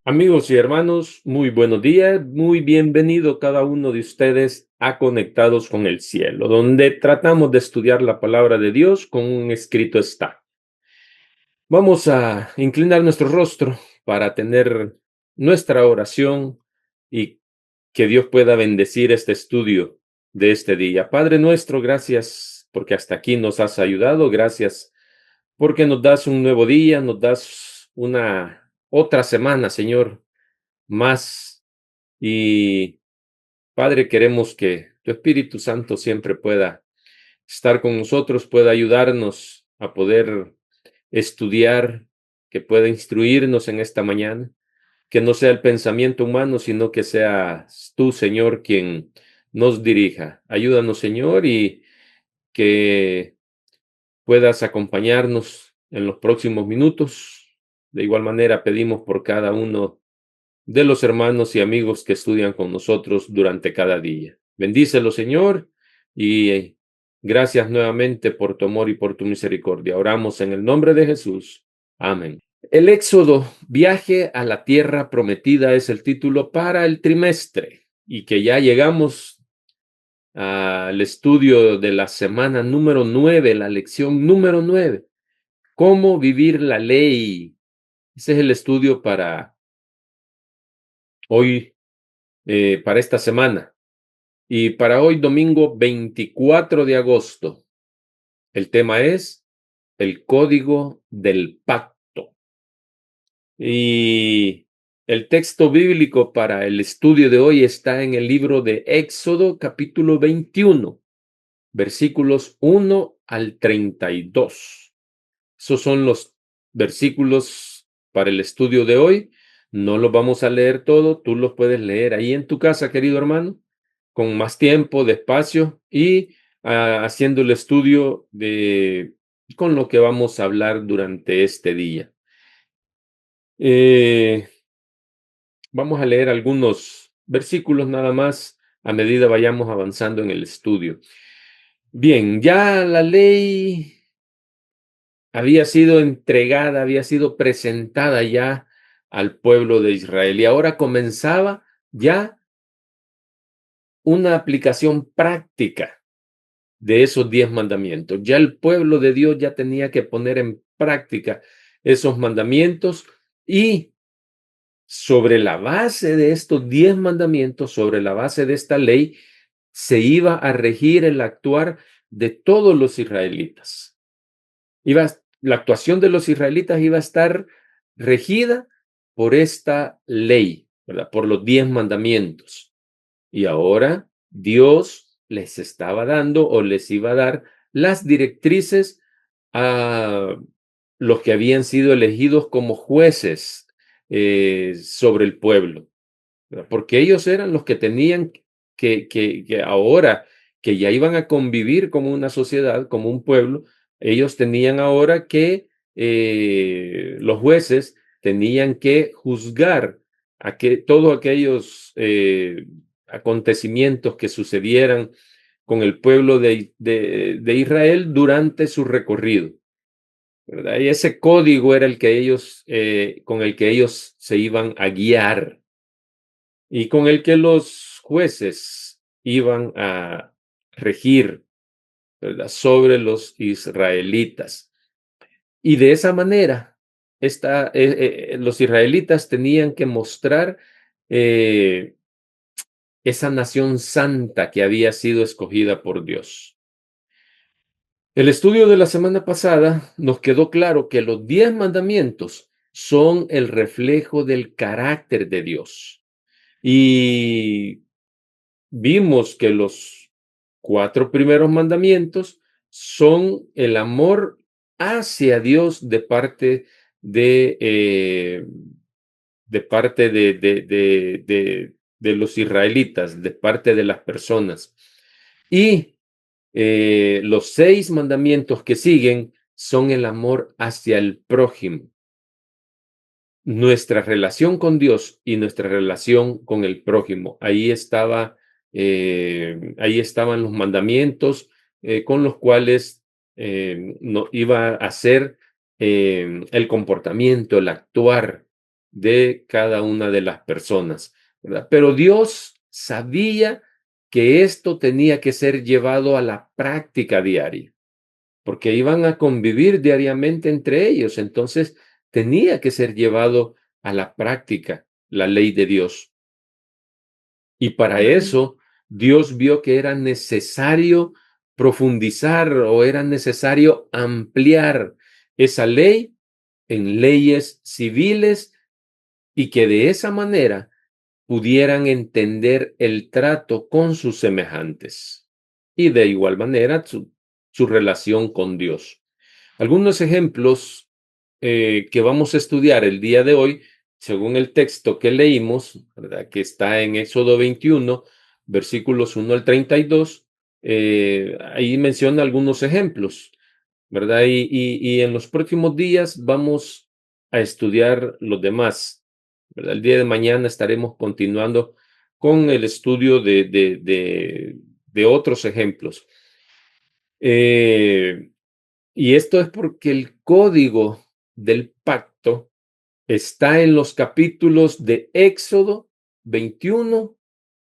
Amigos y hermanos, muy buenos días, muy bienvenido cada uno de ustedes a Conectados con el Cielo, donde tratamos de estudiar la palabra de Dios con un escrito está. Vamos a inclinar nuestro rostro para tener nuestra oración y que Dios pueda bendecir este estudio de este día. Padre nuestro, gracias porque hasta aquí nos has ayudado, gracias porque nos das un nuevo día, nos das una otra semana, Señor, más. Y Padre, queremos que tu Espíritu Santo siempre pueda estar con nosotros, pueda ayudarnos a poder estudiar, que pueda instruirnos en esta mañana, que no sea el pensamiento humano, sino que seas tú, Señor, quien nos dirija. Ayúdanos, Señor, y que puedas acompañarnos en los próximos minutos. De igual manera, pedimos por cada uno de los hermanos y amigos que estudian con nosotros durante cada día. Bendícelo, Señor, y gracias nuevamente por tu amor y por tu misericordia. Oramos en el nombre de Jesús. Amén. El Éxodo, viaje a la tierra prometida, es el título para el trimestre y que ya llegamos al estudio de la semana número 9, la lección número 9. ¿Cómo vivir la ley? Ese es el estudio para hoy, para esta semana. Y para hoy, domingo 24 de agosto, el tema es el código del pacto. Y el texto bíblico para el estudio de hoy está en el libro de Éxodo, capítulo 21, versículos 1 al 32. Esos son los versículos para el estudio de hoy. No los vamos a leer todo, tú los puedes leer ahí en tu casa, querido hermano, con más tiempo, despacio y haciendo el estudio con lo que vamos a hablar durante este día. Eh, Vamos a leer algunos versículos nada más a medida vayamos avanzando en el estudio. Bien, ya la ley había sido entregada, había sido presentada ya al pueblo de Israel y ahora comenzaba ya una aplicación práctica de esos 10 mandamientos. Ya el pueblo de Dios ya tenía que poner en práctica esos mandamientos y sobre la base de estos 10 mandamientos, sobre la base de esta ley, se iba a regir el actuar de todos los israelitas. La actuación de los israelitas iba a estar regida por esta ley, ¿verdad? Por los 10 mandamientos. Y ahora Dios les estaba dando o les iba a dar las directrices a los que habían sido elegidos como jueces sobre el pueblo, ¿verdad? Porque ellos eran los que tenían que ahora que ya iban a convivir como una sociedad, como un pueblo, ellos tenían ahora que, los jueces tenían que juzgar todos aquellos acontecimientos que sucedieran con el pueblo de Israel durante su recorrido, ¿verdad? Y ese código era el que ellos, con el que ellos se iban a guiar y con el que los jueces iban a regir, ¿verdad? Sobre los israelitas. Y de esa manera, los israelitas tenían que mostrar eh, esa nación santa que había sido escogida por Dios. El estudio de la semana pasada nos quedó claro que los 10 mandamientos son el reflejo del carácter de Dios. Y vimos que los 4 primeros mandamientos son el amor hacia Dios de parte de los israelitas, de parte de las personas. Y los 6 mandamientos que siguen son el amor hacia el prójimo. Nuestra relación con Dios y nuestra relación con el prójimo. Ahí estaban los mandamientos con los cuales no, iba a ser el comportamiento, el actuar de cada una de las personas, ¿verdad? Pero Dios sabía que esto tenía que ser llevado a la práctica diaria, porque iban a convivir diariamente entre ellos, entonces tenía que ser llevado a la práctica la ley de Dios. Y para Ujú. eso Dios vio que era necesario profundizar o era necesario ampliar esa ley en leyes civiles y que de esa manera pudieran entender el trato con sus semejantes y de igual manera su relación con Dios. Algunos ejemplos que vamos a estudiar el día de hoy, según el texto que leímos, ¿verdad? Que está en Éxodo 21, versículos 1 al 32, ahí menciona algunos ejemplos, ¿verdad? Y en los próximos días vamos a estudiar los demás, ¿verdad? El día de mañana estaremos continuando con el estudio de otros ejemplos. Eh, y esto es porque el código del pacto está en los capítulos de Éxodo 21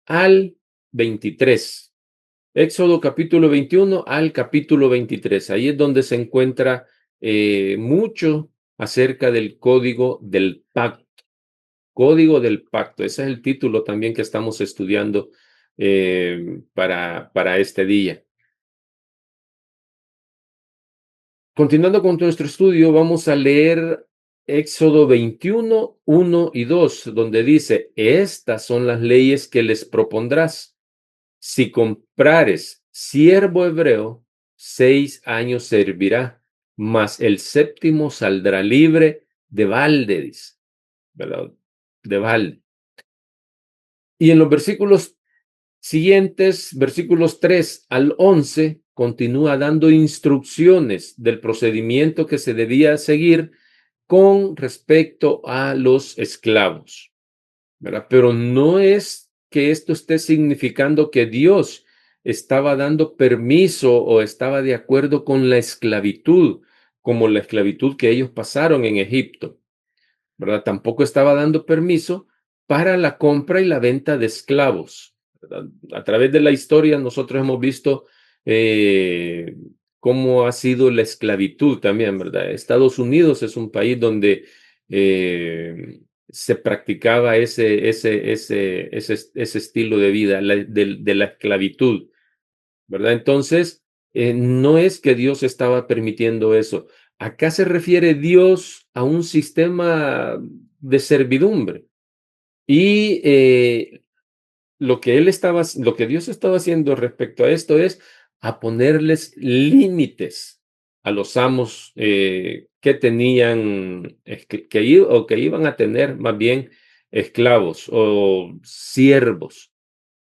al 23. Éxodo capítulo 21 al capítulo 23. Ahí es donde se encuentra mucho acerca del código del pacto. Código del pacto. Ese es el título también que estamos estudiando para este día. Continuando con nuestro estudio, vamos a leer Éxodo 21, 1 y 2, donde dice, estas son las leyes que les propondrás. Si comprares siervo hebreo, 6 años servirá, mas el séptimo saldrá libre de balde, dice, ¿verdad? De balde. Y en los versículos siguientes, versículos 3 al 11, continúa dando instrucciones del procedimiento que se debía seguir con respecto a los esclavos, ¿verdad? Pero no es que esto esté significando que Dios estaba dando permiso o estaba de acuerdo con la esclavitud, como la esclavitud que ellos pasaron en Egipto, ¿verdad? Tampoco estaba dando permiso para la compra y la venta de esclavos, ¿verdad? A través de la historia nosotros hemos visto eh, cómo ha sido la esclavitud también, ¿verdad? Estados Unidos es un país donde se practicaba ese estilo de vida, de la esclavitud, ¿verdad? Entonces, no es que Dios estaba permitiendo eso. Acá se refiere Dios a un sistema de servidumbre. Y lo que Dios estaba haciendo respecto a esto es a ponerles límites a los amos que tenían, o que iban a tener más bien esclavos o siervos,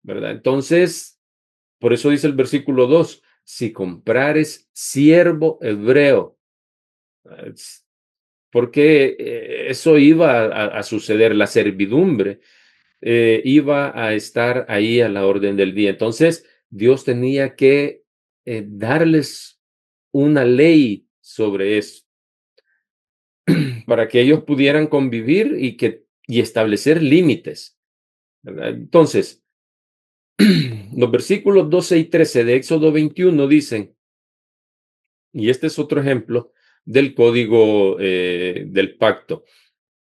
¿verdad? Entonces, por eso dice el versículo 2, si comprares siervo hebreo, es- porque eso iba a suceder, la servidumbre iba a estar ahí a la orden del día. Entonces, Dios tenía que darles una ley sobre eso para que ellos pudieran convivir y establecer límites, ¿verdad? Entonces, los versículos 12 y 13 de Éxodo 21 dicen, y este es otro ejemplo del código del pacto.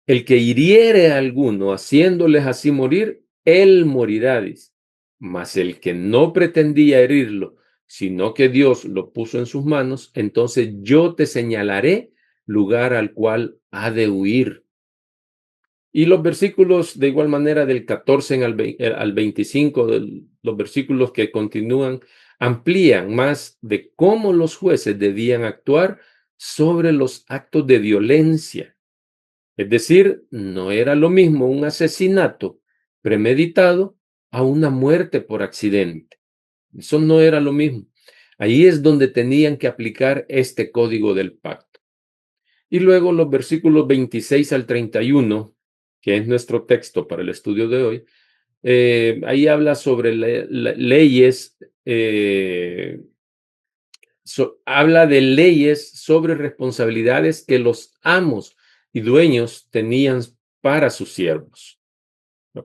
El que hiriere a alguno haciéndoles así morir, él morirá, dice. Mas el que no pretendía herirlo, sino que Dios lo puso en sus manos, entonces yo te señalaré lugar al cual ha de huir. Y los versículos de igual manera del 14 al 25, los versículos que continúan, amplían más de cómo los jueces debían actuar sobre los actos de violencia. Es decir, no era lo mismo un asesinato premeditado a una muerte por accidente. Eso no era lo mismo. Ahí es donde tenían que aplicar este código del pacto. Y luego los versículos 26 al 31, que es nuestro texto para el estudio de hoy, ahí habla sobre leyes, habla de leyes sobre responsabilidades que los amos y dueños tenían para sus siervos.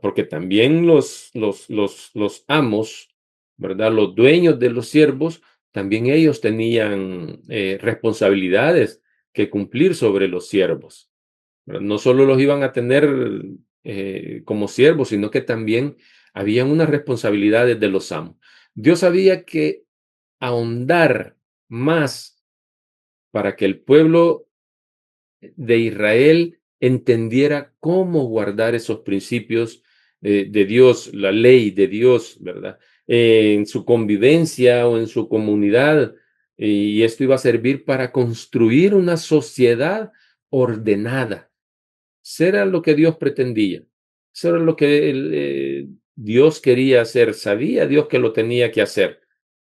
Porque también los amos, ¿verdad? Los dueños de los siervos, también ellos tenían responsabilidades que cumplir sobre los siervos, ¿verdad? No solo los iban a tener como siervos, sino que también habían unas responsabilidades de los amos. Dios sabía que ahondar más para que el pueblo de Israel entendiera cómo guardar esos principios de Dios, la ley de Dios, ¿verdad? En su convivencia o en su comunidad. Y esto iba a servir para construir una sociedad ordenada. Eso era lo que Dios pretendía. Eso era lo que Dios quería hacer. Sabía Dios que lo tenía que hacer.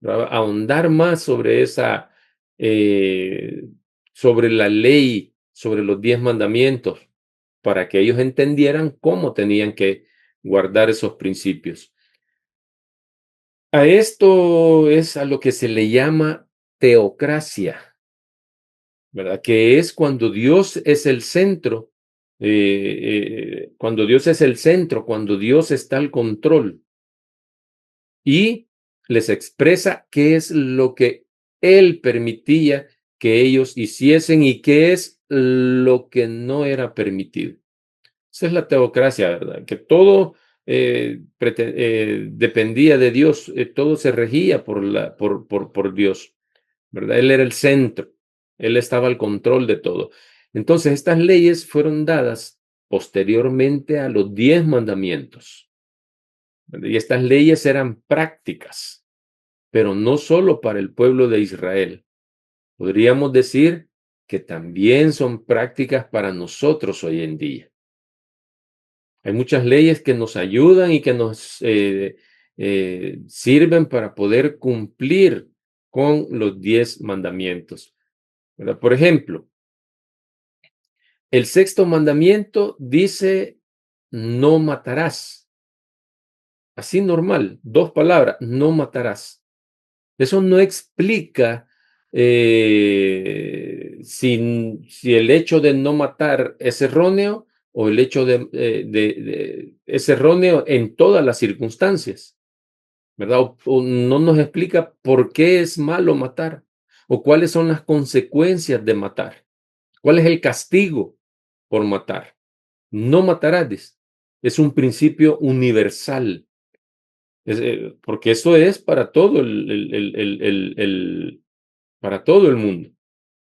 ¿Verdad? Ahondar más sobre esa, eh, sobre la ley, sobre los 10 mandamientos, para que ellos entendieran cómo tenían que guardar esos principios. A esto es a lo que se le llama teocracia, ¿verdad? Que es cuando Dios es el centro, cuando Dios es el centro, cuando Dios está al control y les expresa qué es lo que Él permitía que ellos hiciesen y qué es lo que no era permitido. Esa es la teocracia, ¿verdad? Que todo dependía de Dios, todo se regía por Dios, ¿verdad? Él era el centro, él estaba al control de todo. Entonces, estas leyes fueron dadas posteriormente a los 10 mandamientos, ¿verdad? Y estas leyes eran prácticas, pero no solo para el pueblo de Israel. Podríamos decir que también son prácticas para nosotros hoy en día. Hay muchas leyes que nos ayudan y que nos sirven para poder cumplir con los 10 mandamientos, ¿verdad? Por ejemplo, el sexto mandamiento dice, no matarás. Así normal, 2 palabras, no matarás. Eso no explica si el hecho de no matar es erróneo o el hecho es erróneo en todas las circunstancias, ¿verdad? O no nos explica por qué es malo matar o cuáles son las consecuencias de matar, cuál es el castigo por matar. No matarás, dice. Es un principio universal, porque eso es para todo para todo el mundo,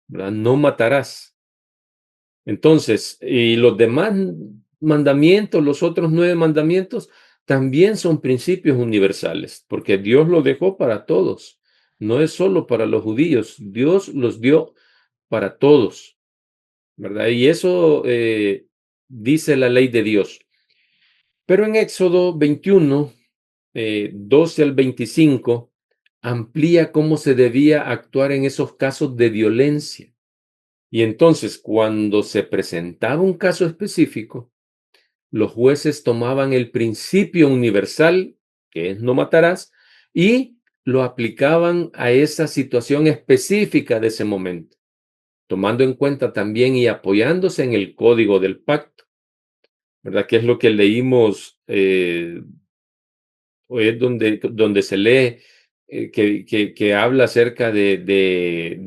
¿verdad? No matarás. Entonces, y los demás mandamientos, los otros 9 mandamientos, también son principios universales, porque Dios lo dejó para todos. No es solo para los judíos, Dios los dio para todos, ¿verdad? Y eso dice la ley de Dios. Pero en Éxodo 21, 12 al 25, amplía cómo se debía actuar en esos casos de violencia. Y entonces, cuando se presentaba un caso específico, los jueces tomaban el principio universal, que es no matarás, y lo aplicaban a esa situación específica de ese momento, tomando en cuenta también y apoyándose en el código del pacto, ¿verdad? Que es lo que leímos, o es donde se lee que habla acerca de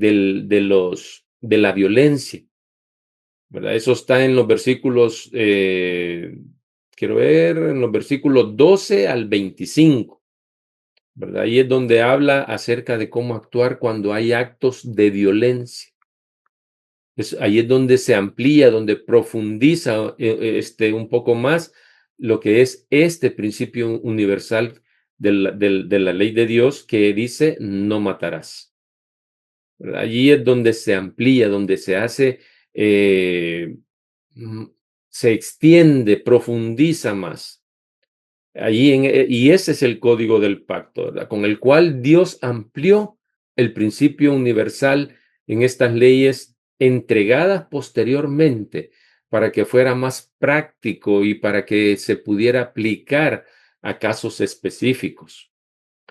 la violencia, ¿verdad? Eso está en los versículos, quiero ver, en los versículos 12 al 25, ¿verdad? Ahí es donde habla acerca de cómo actuar cuando hay actos de violencia. Ahí es donde se amplía, donde profundiza un poco más lo que es este principio universal de la ley de Dios que dice no matarás, ¿verdad? Allí es donde se amplía, donde se hace, mm, se extiende, profundiza más. Y ese es el código del pacto, ¿verdad? Con el cual Dios amplió el principio universal en estas leyes entregadas posteriormente para que fuera más práctico y para que se pudiera aplicar a casos específicos.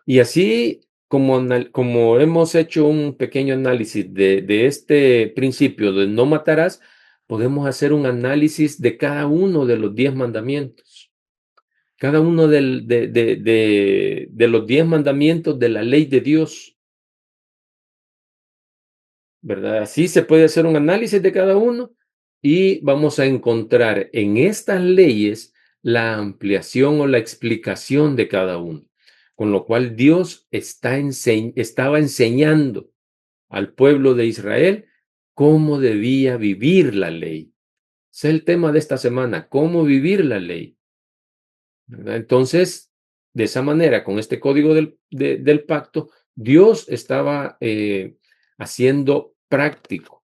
Y así como hemos hecho un pequeño análisis de este principio de no matarás, podemos hacer un análisis de cada uno de los 10 mandamientos. Cada uno de los 10 mandamientos de la ley de Dios, ¿verdad? Así se puede hacer un análisis de cada uno y vamos a encontrar en estas leyes la ampliación o la explicación de cada uno. Con lo cual Dios estaba enseñando al pueblo de Israel cómo debía vivir la ley. Ese es el tema de esta semana, cómo vivir la ley, ¿verdad? Entonces, de esa manera, con este código del pacto, Dios estaba haciendo práctico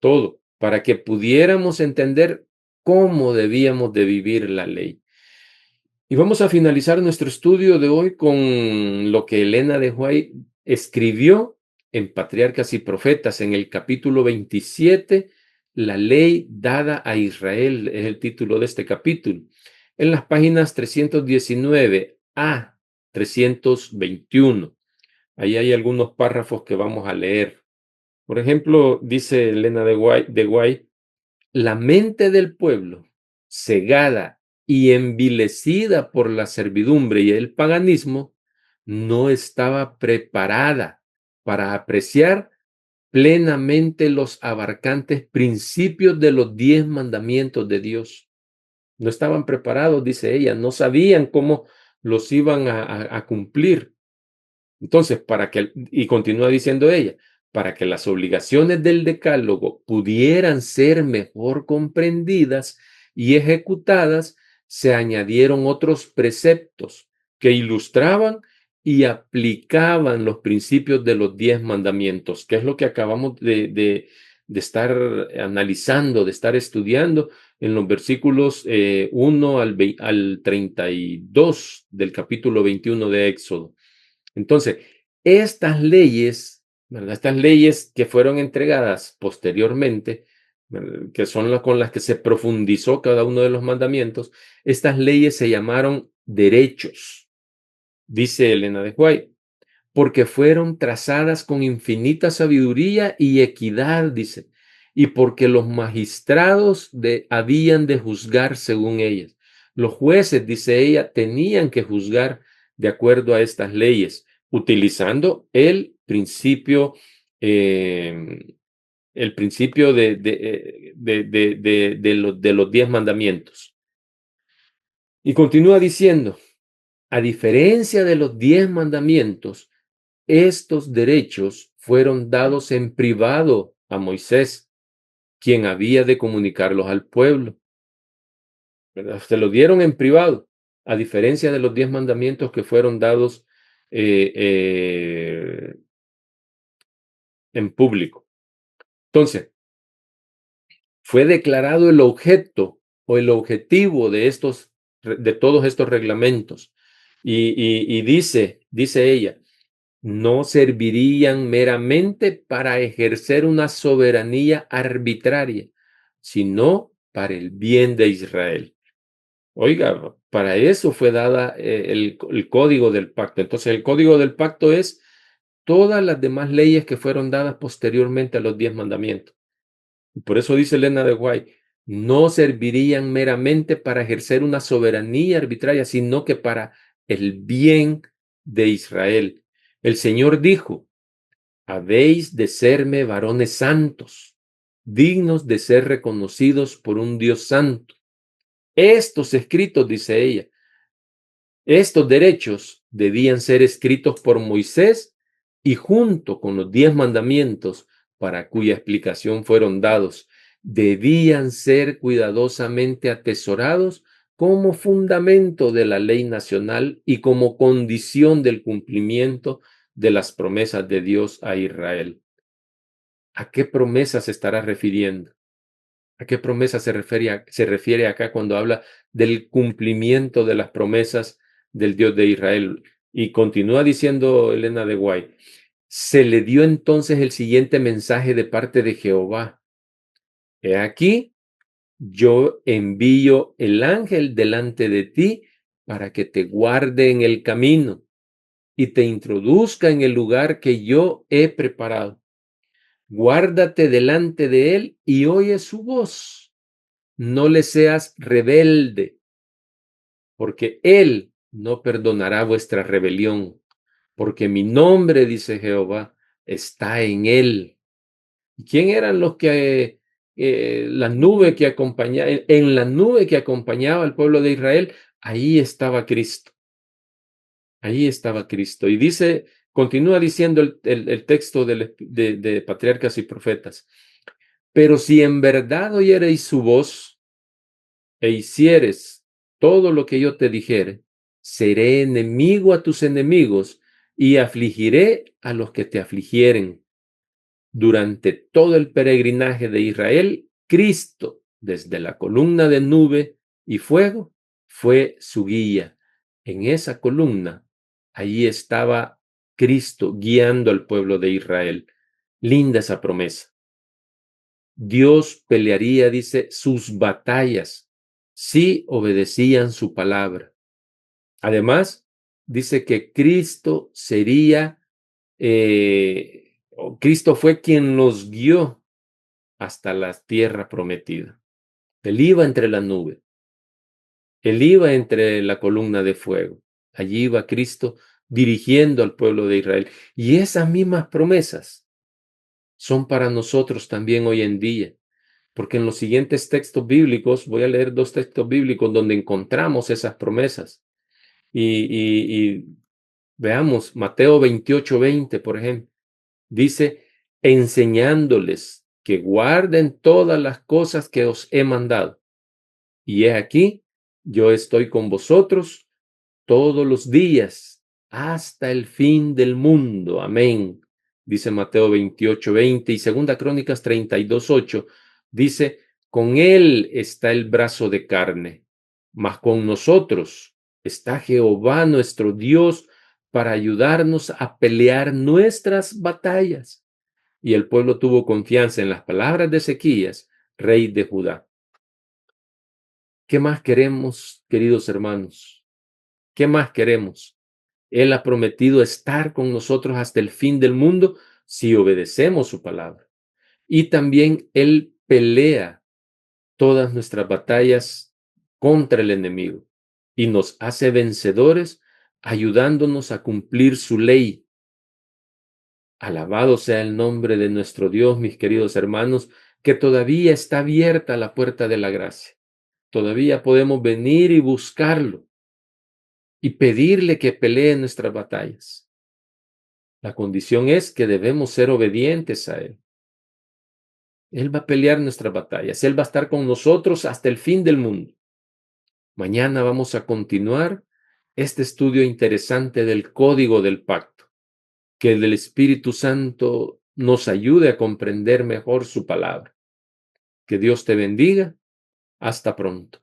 todo para que pudiéramos entender cómo debíamos de vivir la ley. Y vamos a finalizar nuestro estudio de hoy con lo que Elena de White escribió en Patriarcas y Profetas, en el capítulo 27, La ley dada a Israel, es el título de este capítulo. En las páginas 319 a 321. Ahí hay algunos párrafos que vamos a leer. Por ejemplo, dice Elena de White, la mente del pueblo, cegada y envilecida por la servidumbre y el paganismo, no estaba preparada para apreciar plenamente los abarcantes principios de los 10 mandamientos de Dios. No estaban preparados, dice ella, no sabían cómo los iban a cumplir. Entonces, y continúa diciendo ella, para que las obligaciones del decálogo pudieran ser mejor comprendidas y ejecutadas, se añadieron otros preceptos que ilustraban y aplicaban los principios de los 10 mandamientos, que es lo que acabamos de estar analizando, de estar estudiando en los versículos 1 al 32 del capítulo 21 de Éxodo. Entonces, estas leyes, ¿verdad? Estas leyes que fueron entregadas posteriormente, ¿verdad? Que son las con las que se profundizó cada uno de los mandamientos, estas leyes se llamaron derechos, dice Elena de White, porque fueron trazadas con infinita sabiduría y equidad, dice, y porque los magistrados habían de juzgar según ellas. Los jueces, dice ella, tenían que juzgar de acuerdo a estas leyes, utilizando eh, el principio de los 10 mandamientos. Y continúa diciendo, a diferencia de los 10 mandamientos, estos derechos fueron dados en privado a Moisés, quien había de comunicarlos al pueblo, ¿verdad? Se los dieron en privado, a diferencia de los 10 mandamientos que fueron dados eh, eh, en público. Entonces, fue declarado el objeto o el objetivo de todos estos reglamentos. Y dice ella, no servirían meramente para ejercer una soberanía arbitraria, sino para el bien de Israel. Oiga, para eso fue dada el código del pacto. Entonces, el código del pacto es todas las demás leyes que fueron dadas posteriormente a los 10 mandamientos. Por eso dice Elena de White, no servirían meramente para ejercer una soberanía arbitraria, sino que para el bien de Israel. El Señor dijo, habéis de serme varones santos, dignos de ser reconocidos por un Dios santo. Estos escritos, dice ella, estos derechos debían ser escritos por Moisés y junto con los 10 mandamientos para cuya explicación fueron dados, debían ser cuidadosamente atesorados como fundamento de la ley nacional y como condición del cumplimiento de las promesas de Dios a Israel. ¿A qué promesa se estará refiriendo? ¿A qué promesa se refiere acá cuando habla del cumplimiento de las promesas del Dios de Israel? Y continúa diciendo Elena de White, se le dio entonces el siguiente mensaje de parte de Jehová. He aquí, yo envío el ángel delante de ti para que te guarde en el camino y te introduzca en el lugar que yo he preparado. Guárdate delante de él y oye su voz. No le seas rebelde, porque él no perdonará vuestra rebelión, porque mi nombre, dice Jehová, está en él. ¿Y quién eran los que la nube que acompañaba, en la nube que acompañaba al pueblo de Israel? Ahí estaba Cristo. Ahí estaba Cristo. Y dice, continúa diciendo el texto de Patriarcas y Profetas. Pero si en verdad oyereis su voz e hicieres todo lo que yo te dijere, seré enemigo a tus enemigos y afligiré a los que te afligieren. Durante todo el peregrinaje de Israel, Cristo, desde la columna de nube y fuego, fue su guía. En esa columna, allí estaba Cristo guiando al pueblo de Israel. Linda esa promesa. Dios pelearía, dice, sus batallas si obedecían su palabra. Además, dice que Cristo sería, Cristo fue quien los guió hasta la tierra prometida. Él iba entre la nube, él iba entre la columna de fuego. Allí iba Cristo dirigiendo al pueblo de Israel. Y esas mismas promesas son para nosotros también hoy en día, porque en los siguientes textos bíblicos, voy a leer 2 textos bíblicos donde encontramos esas promesas. Y veamos, Mateo 28:20, por ejemplo, dice, enseñándoles que guarden todas las cosas que os he mandado. Y he aquí, yo estoy con vosotros todos los días hasta el fin del mundo. Amén. Dice Mateo 28:20 y Segunda Crónicas 32:8. Dice, con él está el brazo de carne, mas con nosotros está Jehová nuestro Dios para ayudarnos a pelear nuestras batallas. Y el pueblo tuvo confianza en las palabras de Ezequías, rey de Judá. ¿Qué más queremos, queridos hermanos? ¿Qué más queremos? Él ha prometido estar con nosotros hasta el fin del mundo si obedecemos su palabra. Y también Él pelea todas nuestras batallas contra el enemigo y nos hace vencedores ayudándonos a cumplir su ley. Alabado sea el nombre de nuestro Dios, mis queridos hermanos, que todavía está abierta la puerta de la gracia. Todavía podemos venir y buscarlo y pedirle que pelee nuestras batallas. La condición es que debemos ser obedientes a Él. Él va a pelear nuestras batallas. Él va a estar con nosotros hasta el fin del mundo. Mañana vamos a continuar este estudio interesante del Código del Pacto. Que el Espíritu Santo nos ayude a comprender mejor su palabra. Que Dios te bendiga. Hasta pronto.